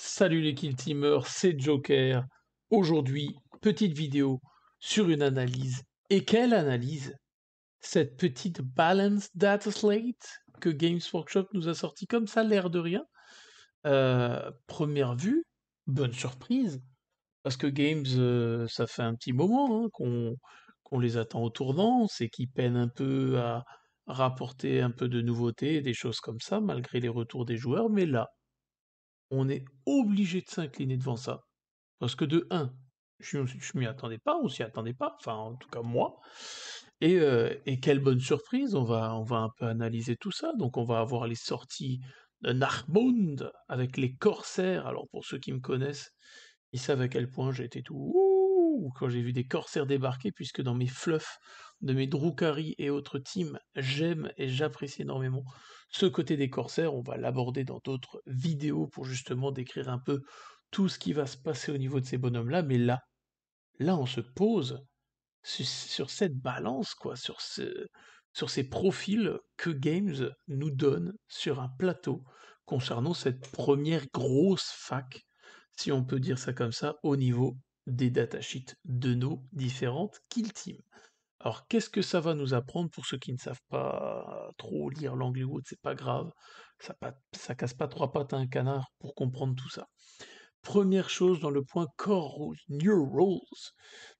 Salut les Kill Teamers, c'est Joker. Aujourd'hui, petite vidéo sur une analyse. Et quelle analyse? Cette petite Balance Data Slate que Games Workshop nous a sorti comme ça, l'air de rien. Première vue, bonne surprise, parce que Games, ça fait un petit moment hein, qu'on les attend au tournant, c'est qu'ils peinent un peu à rapporter un peu de nouveautés, des choses comme ça, malgré les retours des joueurs, mais là, on est obligé de s'incliner devant ça. Parce que de un, je m'y attendais pas, on s'y attendait pas, enfin en tout cas moi. Et quelle bonne surprise, on va un peu analyser tout ça. Donc on va avoir les sorties de Narcbound avec les corsaires. Alors pour ceux qui me connaissent, ils savent à quel point j'ai été tout ouh quand j'ai vu des corsaires débarquer, puisque dans mes fluffs de mes Drukhari et autres teams, j'aime et j'apprécie énormément ce côté des corsaires. On va l'aborder dans d'autres vidéos pour justement décrire un peu tout ce qui va se passer au niveau de ces bonhommes-là. Mais là, on se pose sur cette balance, quoi, sur ces profils que Games nous donne sur un plateau concernant cette première grosse fac, si on peut dire ça comme ça, au niveau des datasheets de nos différentes kill teams. Alors, qu'est-ce que ça va nous apprendre pour ceux qui ne savent pas trop lire l'anglais ou autre, c'est pas grave, ça casse pas trois pattes à un canard pour comprendre tout ça. Première chose dans le point Core Rules, New Rules.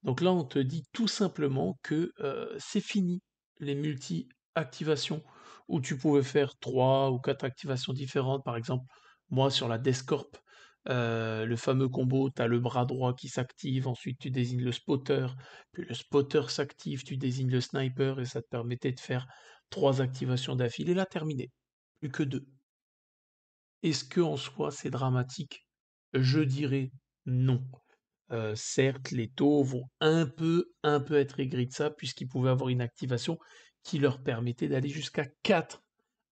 Donc là, on te dit tout simplement que c'est fini les multi-activations où tu pouvais faire 3 ou 4 activations différentes. Par exemple, moi sur la Descorp, le fameux combo, tu as le bras droit qui s'active, ensuite tu désignes le spotter, puis le spotter s'active, tu désignes le sniper et ça te permettait de faire 3 activations d'affilée. Là, terminé. Plus que 2. Est-ce que en soi c'est dramatique? Je dirais non. Certes, les taux vont un peu être aigris de ça, puisqu'ils pouvaient avoir une activation qui leur permettait d'aller jusqu'à 4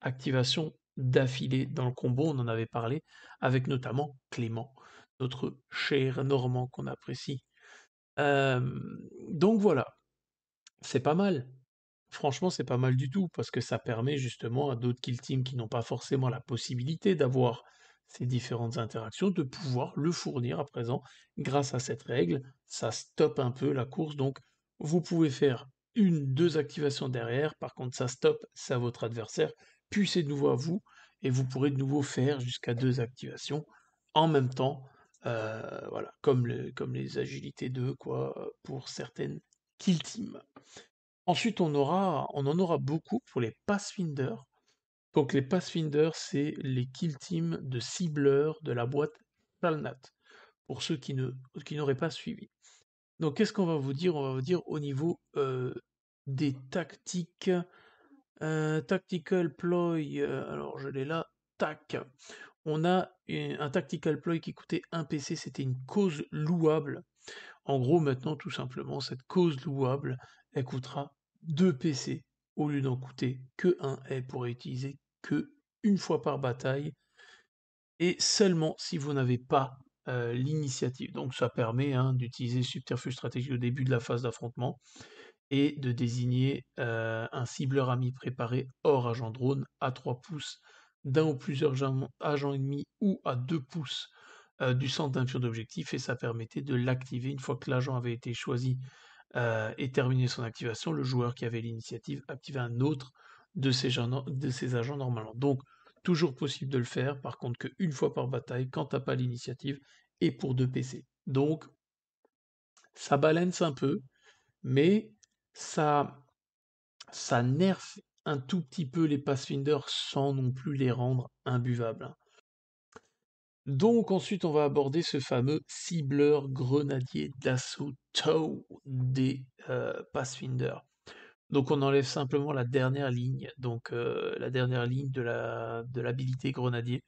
activations d'affilée dans le combo. On en avait parlé avec notamment Clément, notre cher Normand qu'on apprécie. Donc voilà, c'est pas mal. Franchement, c'est pas mal du tout, parce que ça permet justement à d'autres kill teams qui n'ont pas forcément la possibilité d'avoir ces différentes interactions de pouvoir le fournir à présent grâce à cette règle. Ça stoppe un peu la course, donc vous pouvez faire une, deux activations derrière, par contre ça stoppe, c'est à votre adversaire, puis c'est de nouveau à vous, et vous pourrez de nouveau faire jusqu'à deux activations en même temps, voilà, comme les agilités 2, quoi, pour certaines kill teams. Ensuite, on en aura beaucoup pour les Pathfinder. Donc les Pathfinder, c'est les kill teams de cibleurs de la boîte Stalnat, pour ceux qui n'auraient pas suivi. Donc qu'est-ce qu'on va vous dire? On va vous dire au niveau des tactiques, tactical ploy, alors je l'ai là, tac. On a un tactical ploy qui coûtait 1 PC, c'était une cause louable. En gros, maintenant, tout simplement, cette cause louable, elle coûtera 2 PC au lieu d'en coûter que 1. Elle pourrait utiliser que une fois par bataille et seulement si vous n'avez pas l'initiative. Donc ça permet hein, d'utiliser subterfuge stratégique au début de la phase d'affrontement et de désigner un cibleur ami préparé hors agent drone à 3 pouces d'un ou plusieurs agents ennemis ou à 2 pouces du centre d'infusion d'objectif et ça permettait de l'activer une fois que l'agent avait été choisi et terminé son activation, le joueur qui avait l'initiative activait un autre de ses agents normalement. Donc toujours possible de le faire, par contre qu'une fois par bataille quand t'as pas l'initiative et pour 2 PC. Donc ça balance un peu, mais ça ça nerf un tout petit peu les Pathfinder sans non plus les rendre imbuvables, hein. Donc ensuite on va aborder ce fameux cibleur grenadier d'assaut TOW des Pathfinder. Donc on enlève simplement la dernière ligne, donc la dernière ligne de l'habilité grenadier,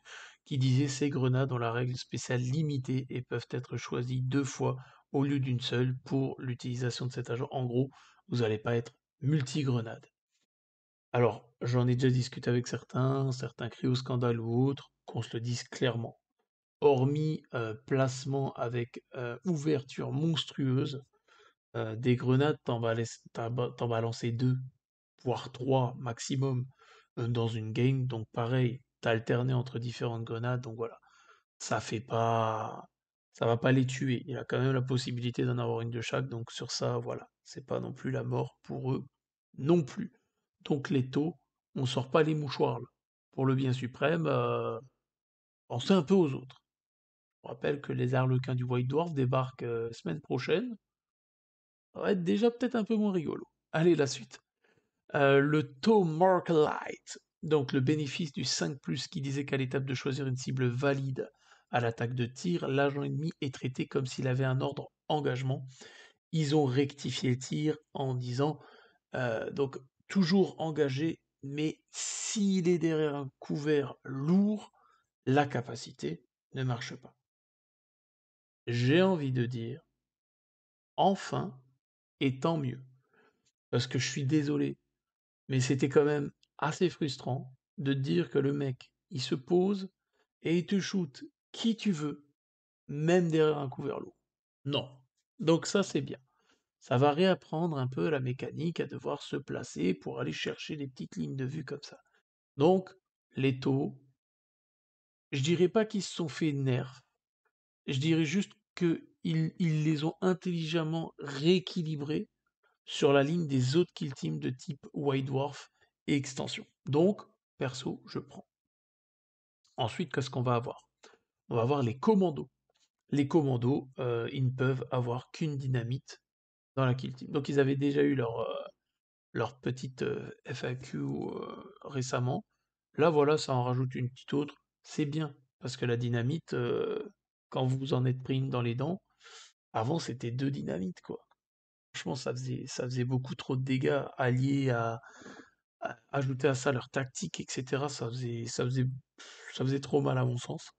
qui disait ces grenades ont la règle spéciale limitée et peuvent être choisies 2 fois au lieu d'une seule pour l'utilisation de cet agent. En gros, vous n'allez pas être multi-grenade. Alors, j'en ai déjà discuté avec certains crient au scandale ou autres, qu'on se le dise clairement. Hormis placement avec ouverture monstrueuse, des grenades, t'en balancer 2, voire 3 maximum dans une game, donc pareil, t'as alterné entre différentes grenades, donc voilà. ça fait pas ça va pas les tuer. Il y a quand même la possibilité d'en avoir une de chaque, donc sur ça, voilà, c'est pas non plus la mort pour eux non plus. Donc les taux, on sort pas les mouchoirs là. Pour le bien suprême, pensez un peu aux autres. Je rappelle que les Harlequins du White Dwarf débarquent semaine prochaine. Ça va être déjà peut-être un peu moins rigolo. Allez, la suite. Le taux Mark Light, donc le bénéfice du 5+, qui disait qu'à l'étape de choisir une cible valide à l'attaque de tir, l'agent ennemi est traité comme s'il avait un ordre engagement. Ils ont rectifié le tir en disant donc toujours engagé, mais s'il est derrière un couvert lourd, la capacité ne marche pas. J'ai envie de dire enfin, et tant mieux. Parce que je suis désolé, mais c'était quand même assez frustrant de te dire que le mec, il se pose et il te shoot qui tu veux, même derrière un couvert lourd. Non. Donc ça, c'est bien. Ça va réapprendre un peu la mécanique à devoir se placer pour aller chercher des petites lignes de vue comme ça. Donc, les taux, je dirais pas qu'ils se sont fait nerfs, je dirais juste que ils les ont intelligemment rééquilibrés sur la ligne des autres kill teams de type White Dwarf et extension. Donc, perso, je prends. Ensuite, qu'est-ce qu'on va avoir? On va avoir les commandos. Les commandos, ils ne peuvent avoir qu'une dynamite dans la kill team. Donc ils avaient déjà eu leur petite FAQ récemment. Là, voilà, ça en rajoute une petite autre. C'est bien, parce que la dynamite, quand vous en êtes pris une dans les dents, avant c'était deux dynamites, quoi. Franchement, ça faisait beaucoup trop de dégâts alliés ajouter à ça leur tactique, etc. Ça faisait trop mal à mon sens.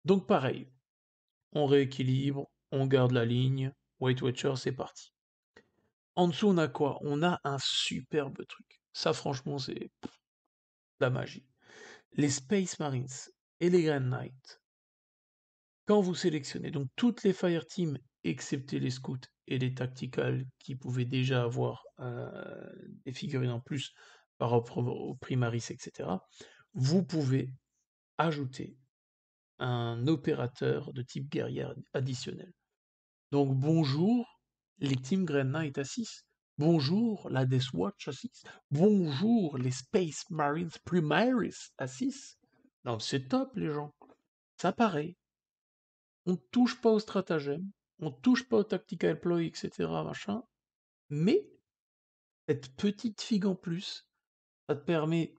Donc pareil, on rééquilibre, on garde la ligne. Weight Watcher, c'est parti. En dessous, on a quoi? On a un superbe truc. Ça, franchement, c'est la magie. Les Space Marines et les Grand Knights, quand vous sélectionnez donc toutes les Fire Teams, excepté les Scouts et les Tactical, qui pouvaient déjà avoir des figurines en plus par rapport aux Primaris, etc., vous pouvez ajouter un opérateur de type guerrière additionnel. Donc bonjour les Team Grey Knight à 6. Bonjour la Death Watch à 6. Bonjour les Space Marines Primaris à 6. Non, c'est top les gens. Ça pareil. On touche pas au stratagème, on touche pas au tactical ploy, etc. Machin. Mais cette petite figue en plus, ça te permet.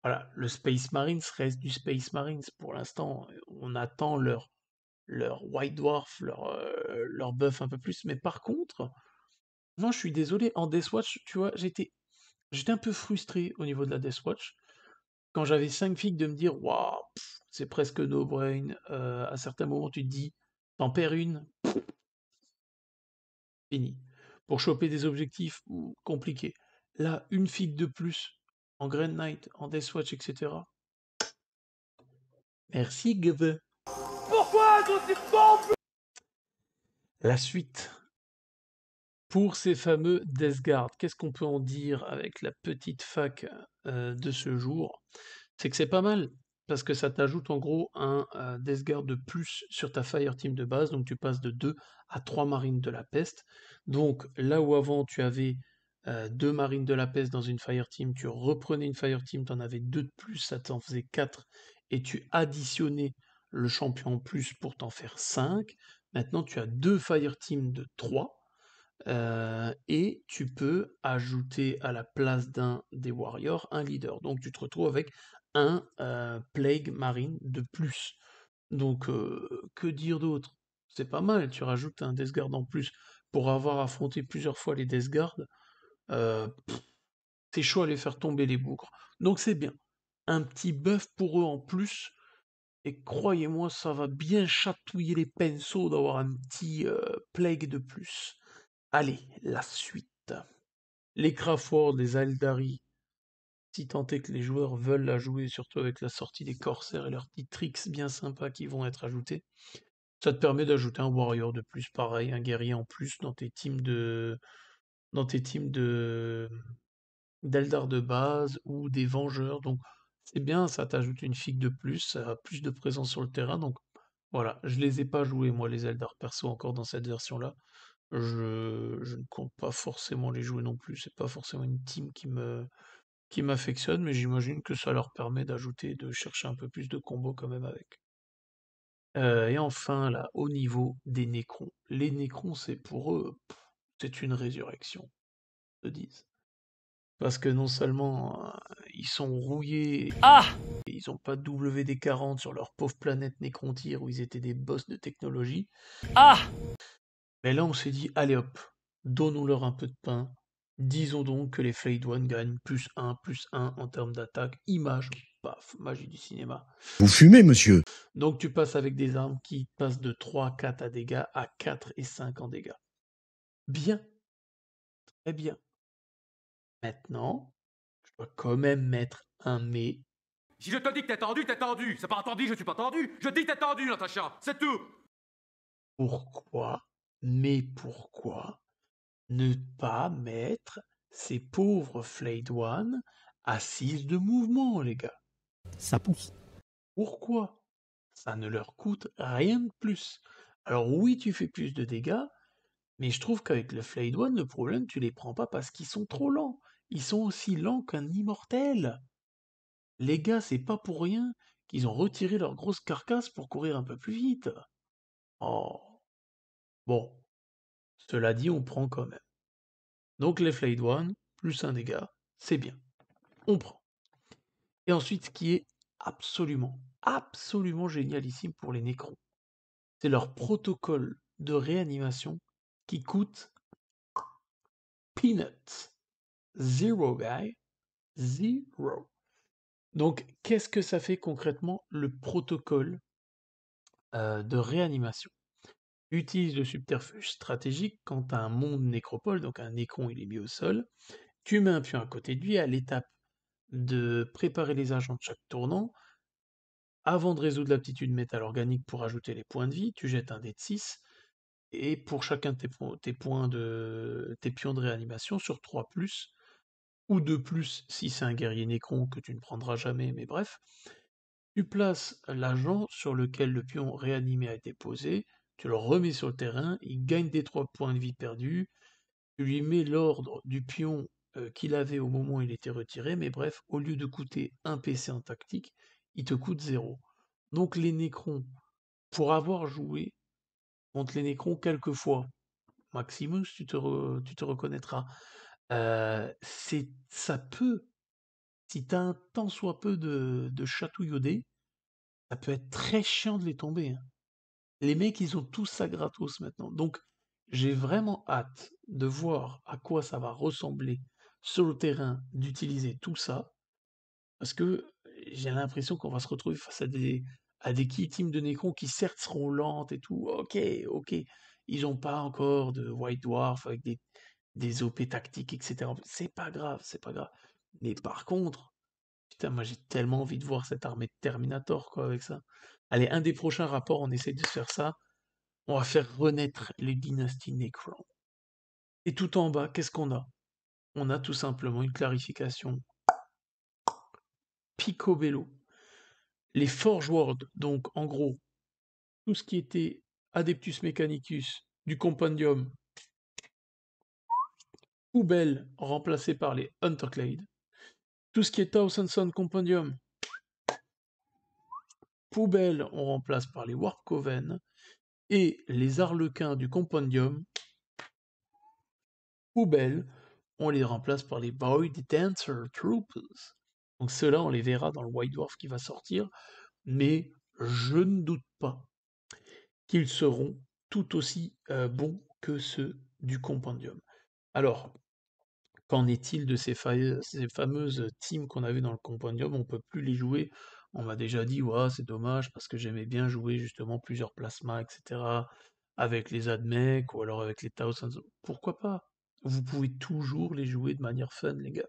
Voilà, le Space Marines reste du Space Marines pour l'instant. On attend leur White Dwarf, leur buff un peu plus. Mais par contre, non, je suis désolé, en Deathwatch, tu vois, j'étais un peu frustré au niveau de la Deathwatch. Quand j'avais 5 figues de me dire, waouh, c'est presque no brain. À certains moments, tu te dis, t'en perds une, fini. Pour choper des objectifs, compliqué. Là, une figue de plus, en Grand Knight, en Deathwatch, etc. Merci, Gve. La suite. Pour ces fameux Death Guard, qu'est-ce qu'on peut en dire avec la petite fac de ce jour? C'est que c'est pas mal, parce que ça t'ajoute en gros un Death Guard de plus sur ta Fire Team de base, donc tu passes de 2 à 3 marines de la peste. Donc là où avant tu avais 2 marines de la peste dans une Fire Team, tu reprenais une Fire Team, tu en avais 2 de plus, ça t'en faisait 4, et tu additionnais le champion en plus pour t'en faire 5. Maintenant tu as 2 Fire Team de 3. Et tu peux ajouter à la place d'un des warriors un leader. Donc tu te retrouves avec un Plague Marine de plus. Donc que dire d'autre? C'est pas mal, tu rajoutes un Death Guard en plus pour avoir affronté plusieurs fois les Death Guard. euh, c'est chaud à les faire tomber les bougres. Donc c'est bien. Un petit buff pour eux en plus. Et croyez-moi, ça va bien chatouiller les pinceaux d'avoir un petit Plague de plus. Allez, la suite. Les Crawford, les Aldari, si tant est que les joueurs veulent la jouer, surtout avec la sortie des Corsaires et leurs petits tricks bien sympas qui vont être ajoutés, ça te permet d'ajouter un Warrior de plus, pareil, un guerrier en plus dans tes teams de d'Eldar de base ou des Vengeurs. Donc c'est bien, ça t'ajoute une figue de plus, ça a plus de présence sur le terrain, donc Voilà, je les ai pas joués moi les Eldar perso encore dans cette version-là. Je ne compte pas forcément les jouer non plus, c'est pas forcément une team qui m'affectionne, mais j'imagine que ça leur permet d'ajouter, de chercher un peu plus de combos quand même avec. Et enfin là, au niveau des Nécrons. Les Nécrons, c'est pour eux, c'est une résurrection, ils se disent. Parce que non seulement ils sont rouillés, Ah! et ils ont pas de WD-40 sur leur pauvre planète Nécrontyr où ils étaient des boss de technologie, Ah! mais là on s'est dit, allez hop, donnons-leur un peu de pain. Disons donc que les Flayed One gagnent +1/+1 en termes d'attaque, image, paf, magie du cinéma. Vous fumez, monsieur. Donc tu passes avec des armes qui passent de 3 à 4 à dégâts à 4 et 5 en dégâts. Bien, très bien. Maintenant, je dois quand même mettre un mais. Si je te dis que t'es tendu, t'es tendu. C'est pas tendu, je suis pas tendu. Je dis que t'es tendu, Natacha. C'est tout. Pourquoi ne pas mettre ces pauvres Flayed One à 6 de mouvement, les gars? Ça pousse. Pourquoi? Ça ne leur coûte rien de plus. Alors oui, tu fais plus de dégâts, mais je trouve qu'avec le Flayed One, le problème, tu les prends pas parce qu'ils sont trop lents. Ils sont aussi lents qu'un immortel. Les gars, c'est pas pour rien qu'ils ont retiré leur grosse carcasse pour courir un peu plus vite. Oh. Bon, cela dit, on prend quand même. Donc les Flayed One, plus un dégât, c'est bien. On prend. Et ensuite, ce qui est absolument génialissime pour les Nécrons, c'est leur protocole de réanimation qui coûte peanuts. Zero, guy. Zero. Donc, qu'est-ce que ça fait concrètement le protocole de réanimation? Utilise le subterfuge stratégique quand tu as un monde nécropole, donc un nécron il est mis au sol, tu mets un pion à côté de lui à l'étape de préparer les agents de chaque tournant. Avant de résoudre l'aptitude métal organique pour ajouter les points de vie, tu jettes un dé de 6, et pour chacun de tes pions de réanimation sur 3+, ou 2+, si c'est un guerrier nécron que tu ne prendras jamais, mais bref, tu places l'agent sur lequel le pion réanimé a été posé, tu le remets sur le terrain, il gagne des 3 points de vie perdus, tu lui mets l'ordre du pion qu'il avait au moment où il était retiré, mais bref, au lieu de coûter 1 PC en tactique, il te coûte 0. Donc les Nécrons, pour avoir joué contre les Nécrons quelques fois, Maximus, tu te reconnaîtras, ça peut, si t'as un tant soit peu de chatouillauder, ça peut être très chiant de les tomber, hein. Les mecs, ils ont tous ça gratos maintenant. Donc, j'ai vraiment hâte de voir à quoi ça va ressembler sur le terrain d'utiliser tout ça, parce que j'ai l'impression qu'on va se retrouver face à des key teams de Necron qui certes seront lentes et tout. Ok, ok. Ils n'ont pas encore de White Dwarf avec des OP tactiques, etc. C'est pas grave, c'est pas grave. Mais par contre, putain, moi j'ai tellement envie de voir cette armée de Terminator, quoi, avec ça. Allez, un des prochains rapports, on essaie de se faire ça. On va faire renaître les dynasties Necron. Et tout en bas, qu'est-ce qu'on a? On a tout simplement une clarification picobello. Les Forge World, donc en gros, tout ce qui était Adeptus Mechanicus du Compendium, poubelle remplacé par les Hunterclade. Tout ce qui est Thousand Sun Compendium, poubelle on remplace par les Warp Coven. Et les Arlequins du Compendium, poubelle, on les remplace par les Void Dancer Troopers. Donc ceux-là, on les verra dans le White Dwarf qui va sortir, mais je ne doute pas qu'ils seront tout aussi bons que ceux du Compendium. Alors, qu'en est-il de ces fameuses teams qu'on avait dans le Compendium? On peut plus les jouer. On m'a déjà dit, ouais, c'est dommage parce que j'aimais bien jouer justement plusieurs plasmas, etc. avec les AdMech ou alors avec les Thousands. Pourquoi pas? Vous pouvez toujours les jouer de manière fun, les gars.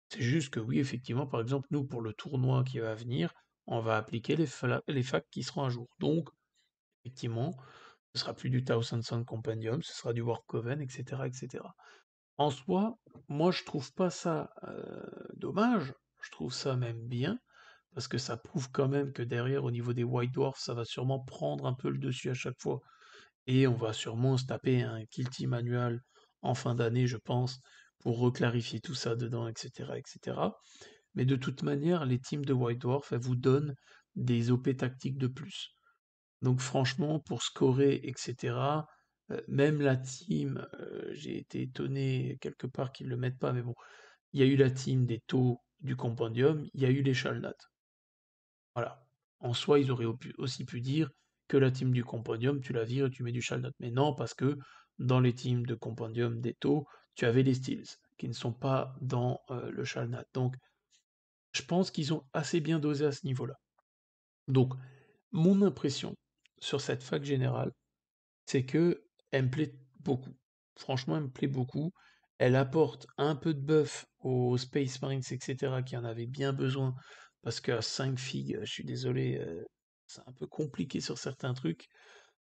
C'est juste que oui, effectivement, par exemple, nous, pour le tournoi qui va venir, on va appliquer les facs qui seront à jour. Donc, effectivement, ce sera plus du Thousand Sun Compendium, ce sera du Warp Coven, etc., etc. En soi, moi je trouve pas ça dommage, je trouve ça même bien, parce que ça prouve quand même que derrière, au niveau des White Dwarfs, ça va sûrement prendre un peu le dessus à chaque fois. Et on va sûrement se taper un Kill Team annual en fin d'année, je pense, pour reclarifier tout ça dedans, etc., etc. Mais de toute manière, les teams de White Dwarf, elles vous donnent des OP tactiques de plus. Donc franchement, pour scorer, etc., même la team, j'ai été étonné quelque part qu'ils le mettent pas, mais bon, il y a eu la team des taux du compendium, il y a eu les Shalnat. Voilà. En soi, ils auraient aussi pu dire que la team du compendium, tu la vires et tu mets du Shalnat. Mais non, parce que dans les teams de compendium des taux, tu avais les Steels, qui ne sont pas dans le Shalnat. Donc, je pense qu'ils ont assez bien dosé à ce niveau-là. Donc, mon impression sur cette fac générale, c'est que elle me plaît beaucoup. Franchement, elle me plaît beaucoup. Elle apporte un peu de buff aux Space Marines, etc., qui en avaient bien besoin, parce qu'à 5 filles, je suis désolé, c'est un peu compliqué sur certains trucs.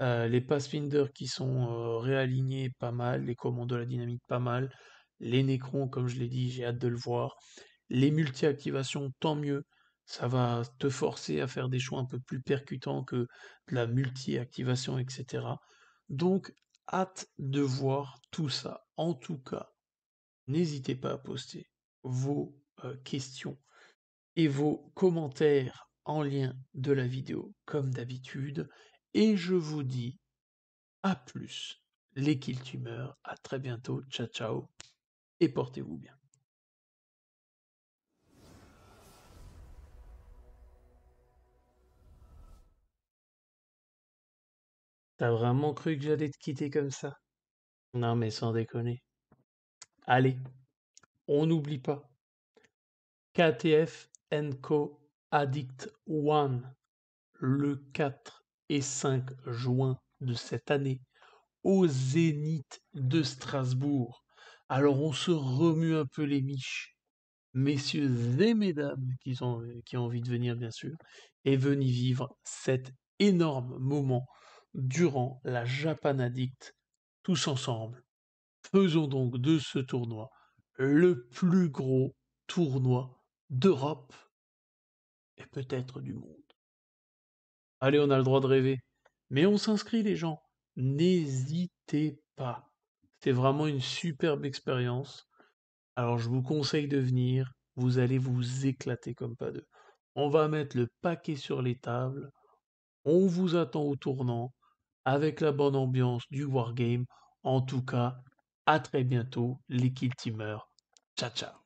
Les Pathfinder qui sont réalignés, pas mal. Les commandos à la dynamite, pas mal. Les Necrons, comme je l'ai dit, j'ai hâte de le voir. Les multi-activations, tant mieux. Ça va te forcer à faire des choix un peu plus percutants que de la multi-activation, etc. Donc, hâte de voir tout ça. En tout cas, n'hésitez pas à poster vos questions et vos commentaires en lien de la vidéo, comme d'habitude. Et je vous dis à plus, les Killtumeurs. À très bientôt. Ciao, ciao. Et portez-vous bien. T'as vraiment cru que j'allais te quitter comme ça? Non, mais sans déconner. Allez, on n'oublie pas. KTF Co Addict One, le 4 et 5 juin de cette année, au Zénith de Strasbourg. Alors on se remue un peu les miches, messieurs et mesdames qui ont envie de venir bien sûr, et venez vivre cet énorme moment durant la Japan Addict, tous ensemble. Faisons donc de ce tournoi le plus gros tournoi d'Europe et peut-être du monde. Allez, on a le droit de rêver. Mais on s'inscrit les gens. N'hésitez pas. C'est vraiment une superbe expérience. Alors je vous conseille de venir. Vous allez vous éclater comme pas deux. On va mettre le paquet sur les tables. On vous attend au tournant avec la bonne ambiance du Wargame. En tout cas, à très bientôt, les Kill Teamers. Ciao, ciao.